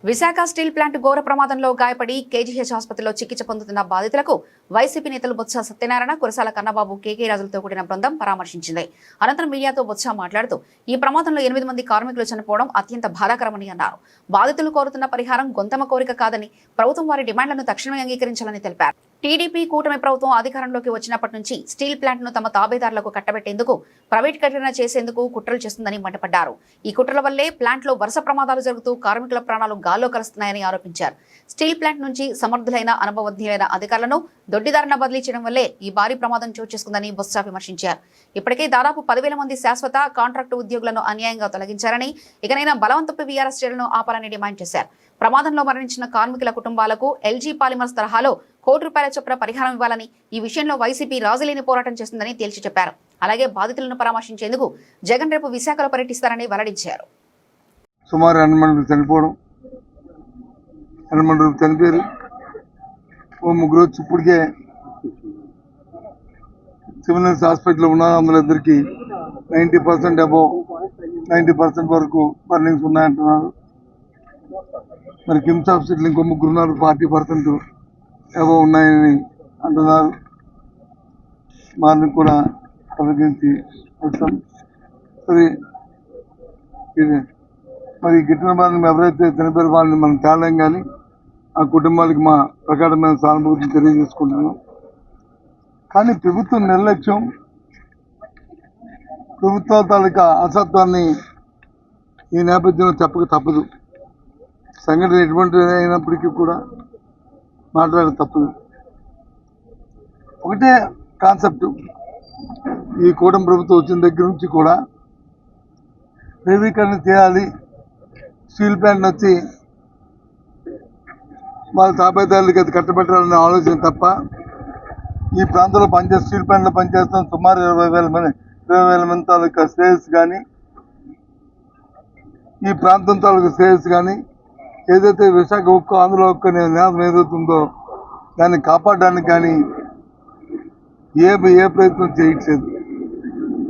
Visakha steel plant ఘోర ప్రమాదంలో గాయపడి కేజీహెచ్ ఆసుపత్రిలో చికిత్స పొందుతున్న బాధితులకు వైసీపీ నేతలు బొత్స సత్యనారాయణ, కురసాల కన్నబాబు, కేకే రాజులతో కూడిన బృందం పరామర్శించింది. అనంతరం మీడియాతో బొత్స మాట్లాడుతూ ఈ ప్రమాదంలో 8 మంది కార్మికులు చనిపోవడం అత్యంత బాధాకరమని అన్నారు. బాధితులు కోరుతున్న పరిహారం గొంతమ కోరిక కాదని, ప్రభుత్వం వారి డిమాండ్లను తక్షణమే అంగీకరించాలని తెలిపారు. టీడీపీ కూటమి ప్రభుత్వం అధికారంలోకి వచ్చినప్పటి నుంచి స్టీల్ ప్లాంట్ ను తమ తాబేదారులకు కట్టబెట్టేందుకు, ప్రైవేటీకరణ చేసేందుకు కుట్రలు చేస్తుందని మండిపడ్డారు. ఈ కుట్రల వల్లే ప్లాంట్ లో వరుస ప్రమాదాలు జరుగుతూ కార్మికుల ప్రాణాలు గాల్లో కలుస్తున్నాయని ఆరోపించారు. స్టీల్ ప్లాంట్ నుంచి సమర్థులైన, అనుభవజ్ఞులైన అధికారులను దొడ్డిదారిన బదిలీ చేయడం వల్లే ఈ భారీ ప్రమాదం చోటు చేసుకుందని బొత్స విమర్శించారు. ఇప్పటికే దాదాపు 10,000 మంది శాశ్వత, కాంట్రాక్టు ఉద్యోగులను అన్యాయంగా తొలగించారని, ఇకనైనా బలవంతపు వీఆర్ఎస్ చర్యలను ఆపాలని డిమాండ్ చేశారు. ప్రమాదంలో మరణించిన కార్మికుల కుటుంబాలకు ఎల్జీ పాలిమర్స్ తరహాలో ₹1 కోటి చొప్పున పరిహారం ఇవ్వాలని, ఈ విషయంలో వైసీపీ రాజులేని పోరాటం చేస్తుందని తేల్చి చెప్పారు. అలాగే బాధితులను పరామర్శించేందుకు జగన్ రేపు విశాఖలో పర్యటిస్తారని వెల్లడించారు. సుమారు 8 మంది చనిపోవడం, 8 మంది చనిపోయారు. ఓ 3 వచ్చి ఇప్పటికే సివిల్ హాస్పిటల్లో ఉన్నారు. అందులో ఇద్దరికి 90% అబోవ్ 90% వరకు బర్నింగ్స్ ఉన్నాయంటున్నారు. మరి కిమ్స్ హాస్పిటల్ ఇంకో 3 ఉన్నారు, 40% అబోవ్ ఉన్నాయని అంటున్నారు. వారిని కూడా తొలగించి వస్తాం. మరి గిట్టిన బాధను ఎవరైతే చనిపోయారో వాళ్ళని మనం తేలేం, కానీ ఆ కుటుంబాలకి మా ప్రకారమైన సానుభూతిని తెలియజేసుకుంటున్నాం. కానీ ప్రభుత్వం నిర్లక్ష్యం, ప్రభుత్వ తాలూకా అసత్వాన్ని ఈ నేపథ్యంలో చెప్పక తప్పదు. సంఘటన ఎటువంటి అయినప్పటికీ కూడా మాట్లాడ తప్పదు. ఒకటే కాన్సెప్ట్, ఈ కూటమి ప్రభుత్వం వచ్చిన దగ్గర నుంచి కూడా ప్రైవేటీకరణ చేయాలి, స్టీల్ ప్లాంట్ వచ్చి వాళ్ళ తాబేదారులకి అది కట్టబెట్టాలనే ఆలోచన తప్ప, ఈ ప్రాంతంలో స్టీల్ ప్లాంట్లో పనిచేస్తున్న సుమారు 20,000 మంది తాలూకా శ్రేయస్ కానీ, ఈ ప్రాంతం తాలూకా శ్రేయస్ కానీ, ఏదైతే విశాఖ ఉక్కు, ఆంధ్ర ఉక్కు అనే నినాదం ఏదైతుందో దాన్ని కాపాడడానికి కానీ ఏ ప్రయత్నం చేయట్లేదు.